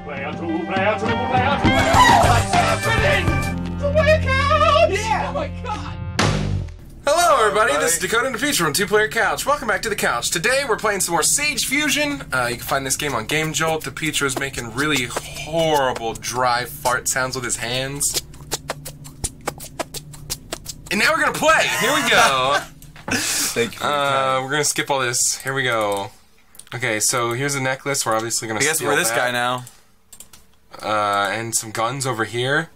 Player two, player two, player two. What's happening? Two-player couch! Yeah! Oh my god! Hello everybody, this is Dakota and the Future from Two Player Couch. Welcome back to the couch. Today we're playing some more Sage Fusion. You can find this game on Game Jolt. DePietro's making really horrible dry fart sounds with his hands. And now we're gonna play! Here we go! Thank you. We're gonna skip all this. Here we go. Okay, so here's a necklace. We're obviously gonna I guess steal we're this that. guy now. And some guns over here.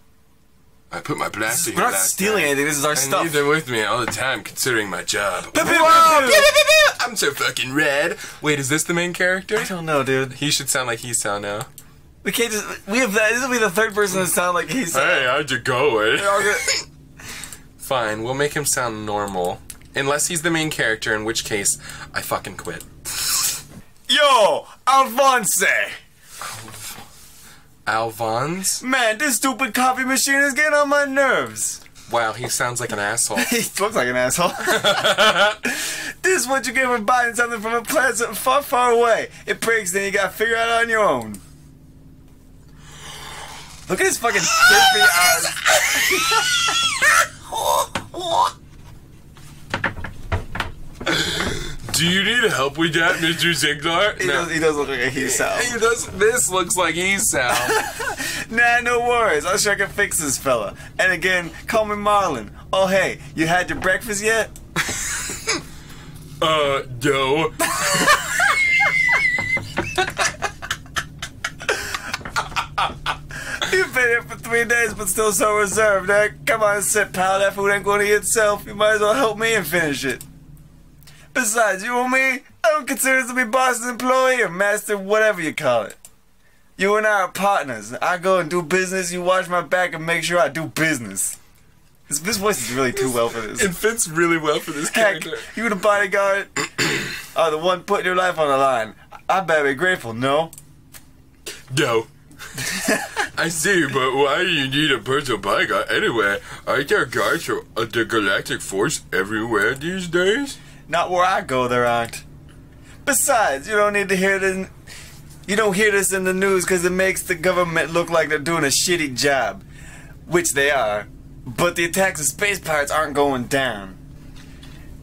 I put my blaster here We're not last stealing time. anything, this is our I stuff. leave them with me all the time, considering my job. Pew, pew, Whoa, pew, pew, pew. pew, pew, pew. I'm so fucking red. Wait, is this the main character? I don't know, dude. He should sound like he sound now. We can't just. We have that. This will be the third person to sound like he's. Hey, how'd you going? They're all good. Fine, we'll make him sound normal. Unless he's the main character, in which case, I fucking quit. Yo, Alphonse! Alphonse? Man, this stupid coffee machine is getting on my nerves. Wow, he sounds like an asshole. He looks like an asshole. This is what you get for buying something from a place far, far away. It breaks, then you gotta figure it out on your own. Look at his fucking slurpy eyes. Do you need help with that, Mr. Ziegler? He does look like a he-sow. He does. This looks like he's Sal. Nah, no worries. I'm sure I can fix this fella. And again, call me Marlon. Oh, hey, you had your breakfast yet? No. You've been here for 3 days, but still so reserved, eh? Come on, sit, pal. That food ain't gonna eat itself. You might as well help me and finish it. Besides, you and me, I don't consider this to be boss's employee or master, whatever you call it. You and I are partners. I go and do business, you watch my back and make sure I do business. This voice is really too well for this. It fits really well for this Heck, character. you the bodyguard are the one putting your life on the line. I better be grateful, no? No. I see, but why do you need a personal bodyguard anyway? Aren't there guards from the Galactic Force everywhere these days? Not where I go, there aren't. Besides, you don't need to hear this. You don't hear this in the news because it makes the government look like they're doing a shitty job, which they are. But the attacks of space pirates aren't going down.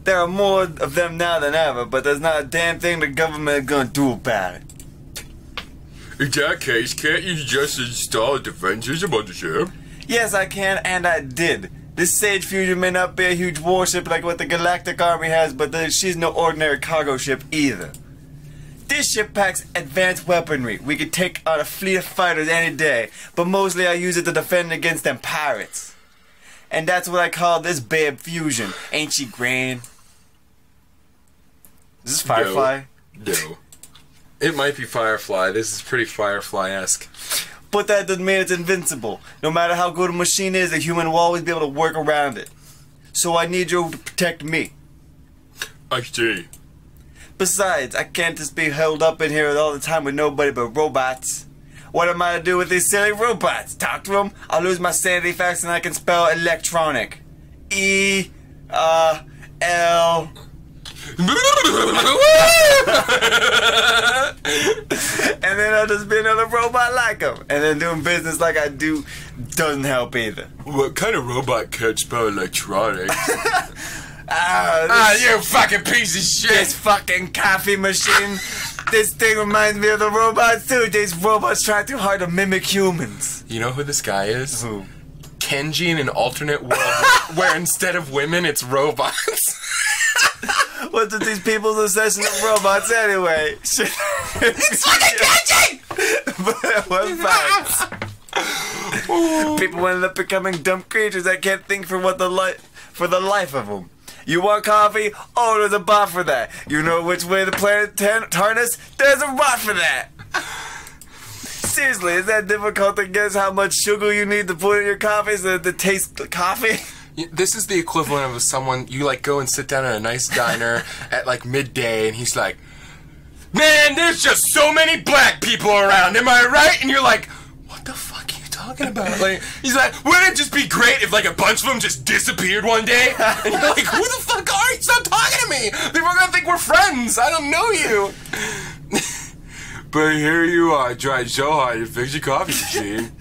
There are more of them now than ever, but there's not a damn thing the government is gonna do about it. In that case, can't you just install a defense system on the ship? Yes, I can, and I did. This Sage Fusion may not be a huge warship like what the Galactic Army has, but she's no ordinary cargo ship either. This ship packs advanced weaponry. We could take out a fleet of fighters any day, but mostly I use it to defend against them pirates. And that's what I call this babe fusion. Ain't she grand? Is this Firefly? No. It might be Firefly. This is pretty Firefly-esque. But that doesn't mean it's invincible. No matter how good a machine is, a human will always be able to work around it. So I need you to protect me. I see. Besides, I can't just be held up in here all the time with nobody but robots. What am I to do with these silly robots? Talk to them? I'll lose my sanity facts and I can spell electronic. E-L... And then I'll just be another robot like him. And then doing business like I do doesn't help either. What kind of robot can't spell electronics? You you fucking piece of shit! This fucking coffee machine. This thing reminds me of the robots too. These robots try too hard to mimic humans. You know who this guy is? Who? KENJI in an alternate world where instead of women, it's robots. What's with these people's obsession with robots anyway? It's fucking KENJI! But what facts? People end up becoming dumb creatures that can't think for the life of them. You want coffee? Oh, there's a bot for that. You know which way the planet Tarnus? There's a bot for that. Seriously, is that difficult to guess how much sugar you need to put in your coffee so that it tastes like coffee? This is the equivalent of someone, you like go and sit down at a nice diner at like midday and he's like, man, there's just so many black people around, am I right? And you're like, what the fuck are you talking about? Like, he's like, wouldn't it just be great if like a bunch of them just disappeared one day? And you're like, who the fuck are you? Stop talking to me! People are gonna think we're friends, I don't know you! But here you are, trying so hard to fix a coffee machine.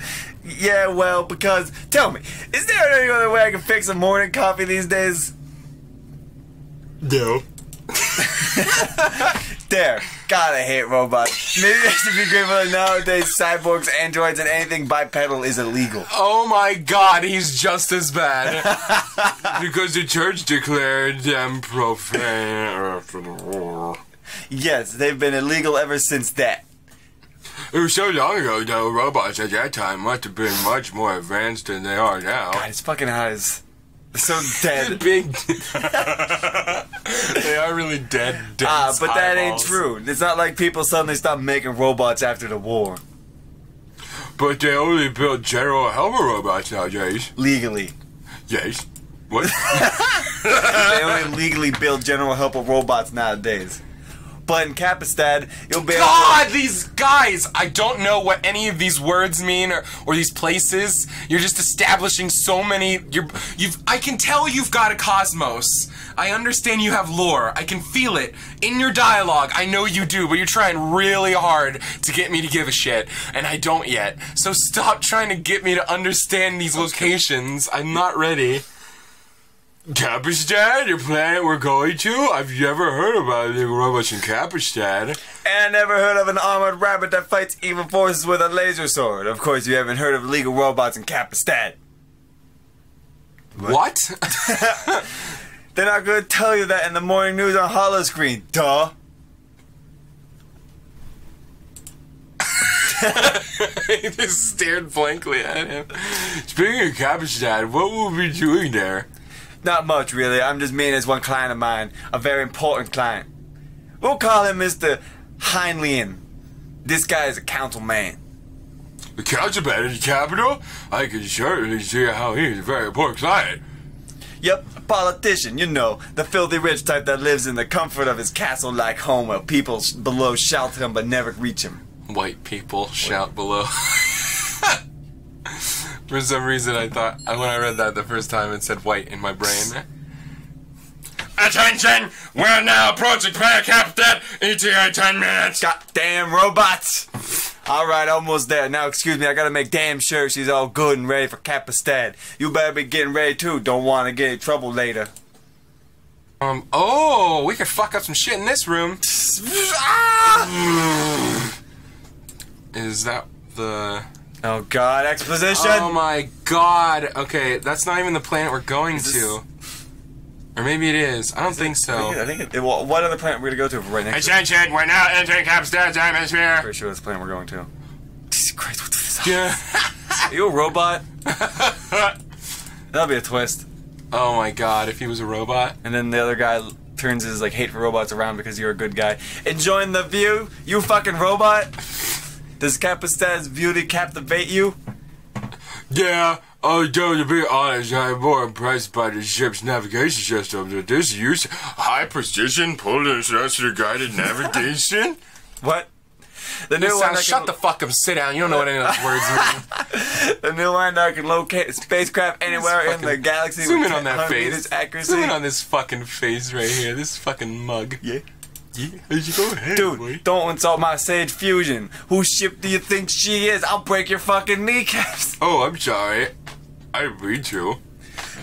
Yeah, well, because, tell me, is there any other way I can fix a morning coffee these days? No. There, gotta hate robots. Maybe I should be grateful that nowadays cyborgs, androids, and anything bipedal is illegal. Oh my god, he's just as bad. Because the church declared them profane after the war. Yes, they've been illegal ever since that. It was so long ago, though, robots at that time must have been much more advanced than they are now. God, his fucking eyes. They're so dead. Big. They are really dead. But that ain't eyeballs. true. It's not like people suddenly stopped making robots after the war. But they only build general helper robots nowadays. Legally. Yes. What? They only legally build general helper robots nowadays. But in Capistad, you'll be able God, these guys! I don't know what any of these words mean or these places. You're just establishing so many. I can tell you've got a cosmos. I understand you have lore. I can feel it in your dialogue. I know you do, but you're trying really hard to get me to give a shit, and I don't yet. So stop trying to get me to understand these locations. I'm not ready. Capistad, your planet we're going to? Have you ever heard about the robots in Capistad? And I never heard of an armored rabbit that fights evil forces with a laser sword. Of course, you haven't heard of illegal robots in Capistad. What? They're not going to tell you that in the morning news on Holoscreen, duh. He just stared blankly at him. Speaking of Capistad, what will we be doing there? Not much, really. I'm just meeting as one client of mine. A very important client. We'll call him Mr. Heinlein. This guy is a councilman. The councilman in the capital? I can certainly see how he's a very important client. Yep, a politician, you know, the filthy rich type that lives in the comfort of his castle-like home while people below shout to him but never reach him. White people shout below. For some reason, I thought, when I read that the first time, it said white in my brain. Attention! We're now approaching Planet Capstad. ETA 10 minutes. Goddamn robots! Alright, almost there. Now, excuse me, I gotta make damn sure she's all good and ready for Capistad. You better be getting ready too. Don't want to get in trouble later. Oh, we could fuck up some shit in this room. Is that the... Oh god, exposition! Oh my god. Okay, that's not even the planet we're going to. Or maybe it is. I don't think so. I think well, what other planet we're gonna go to right next to? Attention, we're now entering Capstad's atmosphere. Pretty sure that's the planet we're going to. Jesus Christ, what the fuck? Yeah. Are you a robot? That'll be a twist. Oh my god, if he was a robot. And then the other guy turns his like hate for robots around because you're a good guy. Enjoying the view, you fucking robot? Does Capistad's beauty captivate you? Yeah, although to be honest, I'm more impressed by the ship's navigation system that this use high precision pull sensor guided navigation. What? The new one that Shut the fuck up, sit down. You don't know what any of those words mean. The new one that can locate a spacecraft anywhere in the galaxy Zoom with in on that 100 face. meters accuracy. Zoom in on this fucking face right here. This fucking mug. Yeah. Yeah, you go ahead, Dude, boy. don't insult my Sage Fusion. Whose ship do you think she is? I'll break your fucking kneecaps. Oh, I'm sorry. I didn't mean to.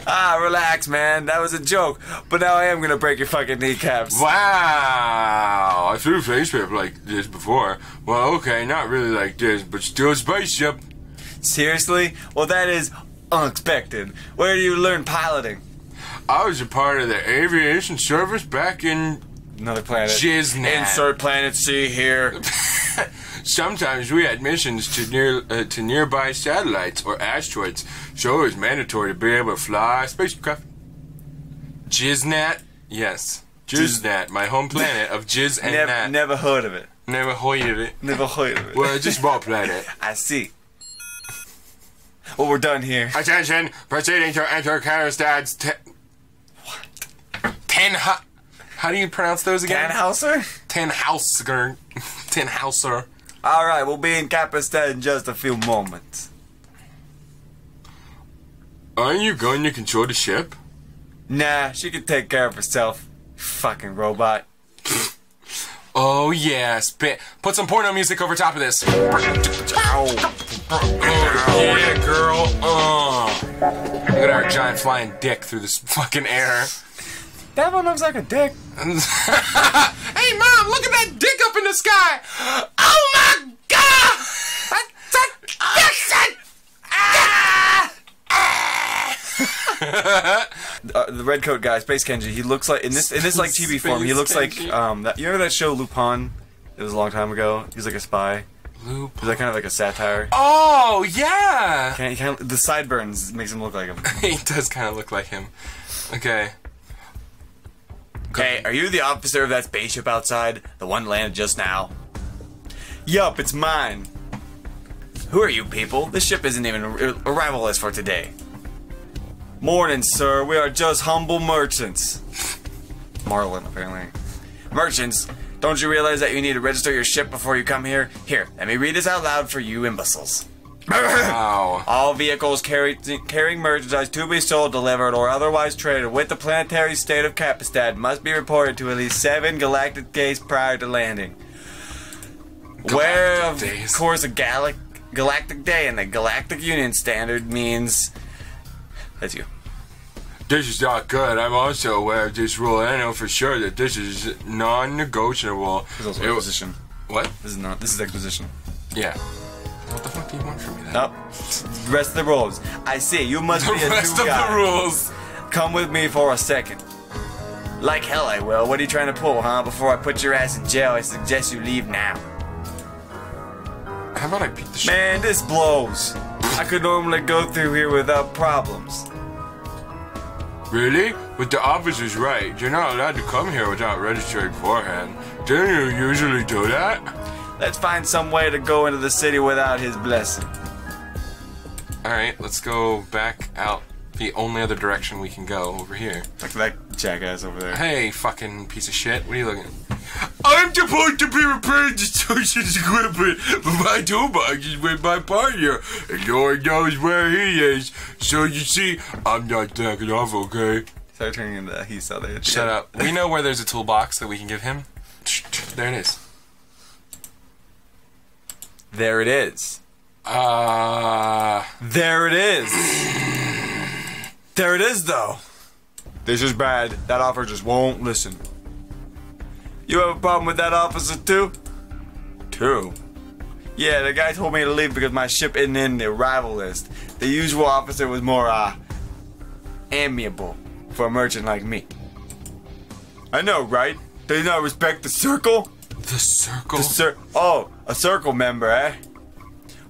Ah, relax, man. That was a joke. But now I am gonna break your fucking kneecaps. Wow! I flew a spaceship like this before. Well, okay, not really like this, but still a spaceship. Seriously? Well, that is unexpected. Where do you learn piloting? I was a part of the aviation service back in Another planet. Jiznat. Insert planet C here. Sometimes we had missions to nearby satellites or asteroids, so it was mandatory to be able to fly a spacecraft. Jiznat? Yes. Jiznat, my home planet of Jiz and Nat. Never heard of it. Never heard of it. Never heard of it. Well, it's a small planet. I see. Well, we're done here. Attention! Proceeding to enter Capistad's How do you pronounce those again? Tannhauser? Tannhauser. Alright, we'll be in Capistad in just a few moments. Aren't you going to control the ship? Nah, she can take care of herself. Fucking robot. Oh yeah, put some porno music over top of this. Oh yeah, girl. Look at our giant flying dick through this fucking air. That one looks like a dick. Hey mom, look at that dick up in the sky. Oh my god! The red coat guy, Space Kenji. He looks like in this like chibi form. He looks like that. You remember that show Lupin? It was a long time ago. He was like a spy. Lupin. He's like kind of like a satire. Oh yeah. The sideburns makes him look like him. He does kind of look like him. Okay. Hey, are you the officer of that spaceship outside? The one landed just now? Yup, it's mine. Who are you people? This ship isn't even a arrival list for today. Morning, sir. We are just humble merchants. Marlin, apparently. Merchants, don't you realize that you need to register your ship before you come here? Here, let me read this out loud for you imbeciles. Wow. All vehicles carrying merchandise to be sold, delivered, or otherwise traded with the planetary state of Capistad must be reported to at least 7 galactic days prior to landing. Where, of course, a galactic day in the Galactic Union Standard means... That's you. This is not good. I'm also aware of this rule, and I know for sure that this is non-negotiable. This is also exposition. What? This is exposition. Yeah. What the fuck do you want from me then? Nope. The rest of the rules. I see. You must be a new guy. The rest of the rules. Come with me for a second. Like hell I will. What are you trying to pull, huh? Before I put your ass in jail, I suggest you leave now. How about I beat the shit? Man, this blows. I could normally go through here without problems. Really? But the officer's right. You're not allowed to come here without registering beforehand. Don't you usually do that? Let's find some way to go into the city without his blessing. Alright, let's go back out the only other direction we can go, over here. Like that jackass over there. Hey, fucking piece of shit. What are you looking at? I'm supposed to be repairing the station's equipment, but my toolbox is with my partner, and Lord knows where he is. So you see, I'm not backing off, okay? Start turning into that. He's out there. Shut up. We know where there's a toolbox that we can give him. There it is. There it is. There it is. There it is, though. This is bad. That officer just won't listen. You have a problem with that officer, too? Two? Yeah, the guy told me to leave because my ship isn't in the arrival list. The usual officer was more, amiable for a merchant like me. I know, right? Does he not respect the circle? The circle? Oh, a circle member, eh?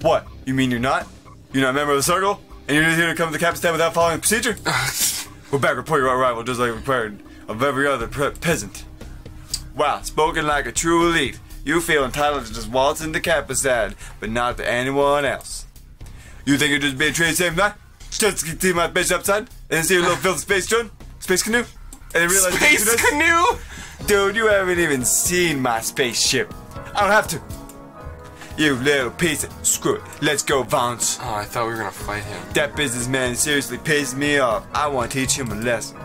What? You mean you're not? You're not a member of the circle? And you're just here to come to Capistad without following the procedure? We're back, report your arrival just like required of every other peasant. Wow, spoken like a true elite. You feel entitled to just waltz into Capistad, but not to anyone else. You think you're just being treated the same night? Just to see my space upside, and then see your little filthy space drone? Space canoe? And then realize Space canoe? Dude, you haven't even seen my spaceship. I don't have to. You little piece of... Screw it. Let's go, Vance. Oh, I thought we were gonna fight him. That businessman seriously pisses me off. I want to teach him a lesson.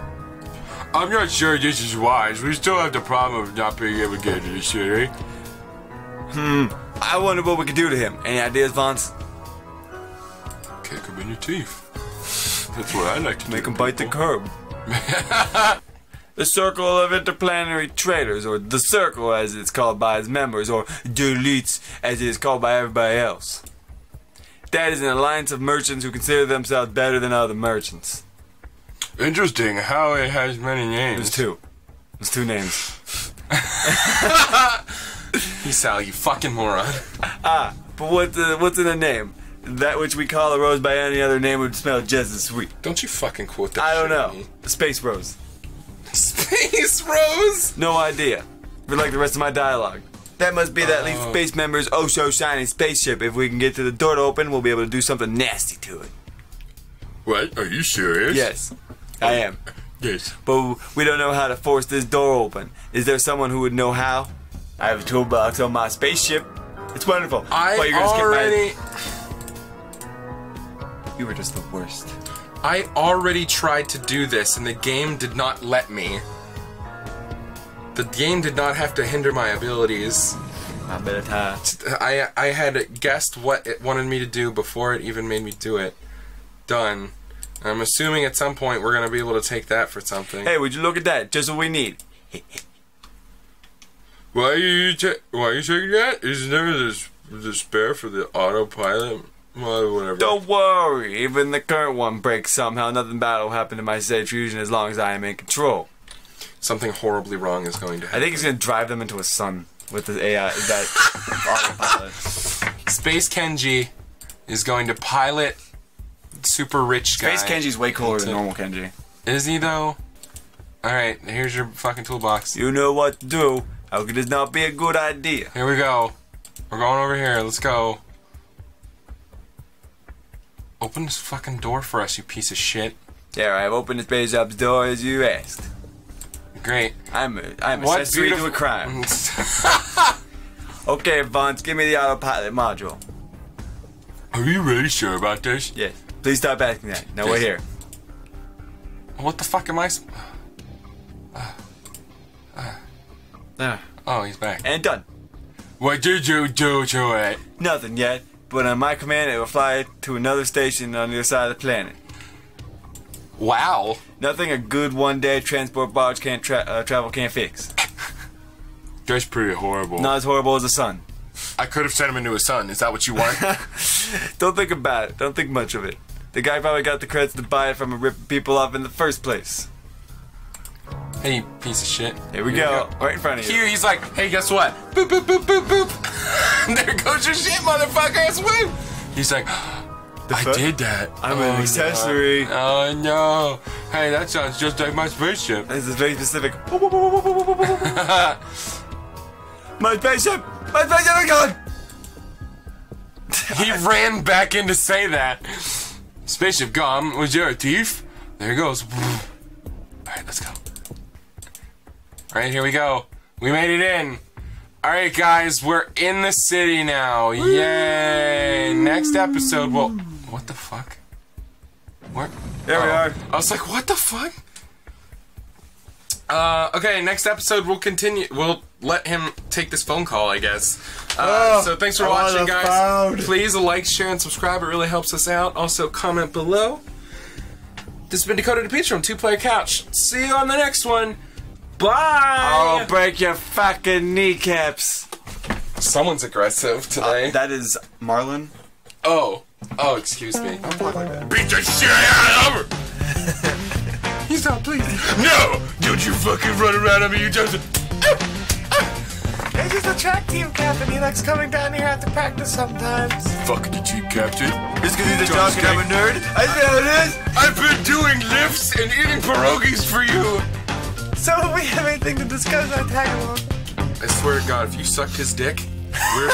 I'm not sure this is wise. We still have the problem of not being able to get into the city. I wonder what we could do to him. Any ideas, Vance? Kick him in your teeth. That's what I like to do. Make him bite the curb. The Circle of Interplanetary Traders, or the Circle as it's called by its members, or Deletes as it is called by everybody else. That is an alliance of merchants who consider themselves better than other merchants. Interesting how it has many names. There's two. There's two names. You Sal, you fucking moron. But what's in a name? That which we call a rose by any other name would smell just as sweet. Don't you fucking quote that I don't shit know. at me. The Space Rose. Space Rose? No idea. But like the rest of my dialogue. That must be that leads space member's oh so shiny spaceship. If we can get to the door to open, we'll be able to do something nasty to it. What? Are you serious? Yes, I am. Yes. But we don't know how to force this door open. Is there someone who would know how? I have a toolbox on my spaceship. It's wonderful. You were just the worst. I already tried to do this and the game did not let me. The game did not have to hinder my abilities. I bet I had guessed what it wanted me to do before it even made me do it. Done. I'm assuming at some point we're gonna be able to take that for something. Hey, would you look at that? Just what we need. Why are you taking that? Isn't there the spare for the autopilot? Well, whatever. Don't worry. Even the current one breaks somehow. Nothing bad will happen to my state fusion as long as I am in control. Something horribly wrong is going to happen. I think he's gonna drive them into a sun with the AI. That autopilot. Space Kenji is going to pilot super rich guy. Space Kenji's way cooler than normal Kenji. Is he though? Alright, here's your fucking toolbox. You know what to do. How could this not be a good idea? Here we go. We're going over here. Let's go. Open this fucking door for us, you piece of shit. There, I've opened the space shop's door as you asked. Great. I'm accessory to a crime. Okay, Vance, give me the autopilot module. Are you really sure about this? Yes. Please stop asking that. Now we're here. What the fuck am I? Oh, he's back. And done. What did you do to it? Nothing yet, but on my command it will fly to another station on the other side of the planet. Wow. Nothing a good one-day transport barge can't travel can't fix. That's pretty horrible. Not as horrible as the sun. I could have sent him into a sun. Is that what you want? Don't think about it. Don't think much of it. The guy probably got the credits to buy it from and ripping people off in the first place. Hey, you piece of shit. Here we go. Right in front of you. Here, he's like, hey, guess what? Boop, boop, boop, boop, boop. There goes your shit, motherfuckers. Woo! He's like, I did that. I'm an accessory. No. Oh, no. Hey, that sounds just like my spaceship. This is very specific. My spaceship! My spaceship is gone! He ran back in to say that. Spaceship gone. Was there a thief? There he goes. Alright, let's go. Alright, here we go. We made it in. Alright, guys, we're in the city now. Yay! Next episode, well, what the fuck? Where? There we are. I was like, what the fuck? Okay, next episode we'll continue. We'll let him take this phone call, I guess. So thanks for watching, guys. Please like, share, and subscribe. It really helps us out. Also, comment below. This has been Dakota DePeach from 2-Player Couch. See you on the next one. Bye! I'll break your fucking kneecaps. Someone's aggressive today. That is Marlon. Oh, excuse me. Don't talk like that. Beat the shit out of her! He's not pleased. No! Don't you fucking run around on me, you just... He's just a track team captain. He likes coming down here after practice sometimes. Fuck the team captain. Just because he's a jock and I'm a nerd? I see how it is! I've been doing lifts and eating pierogies for you! So if we have anything to discuss, I tag along. I swear to God, if you sucked his dick, we're...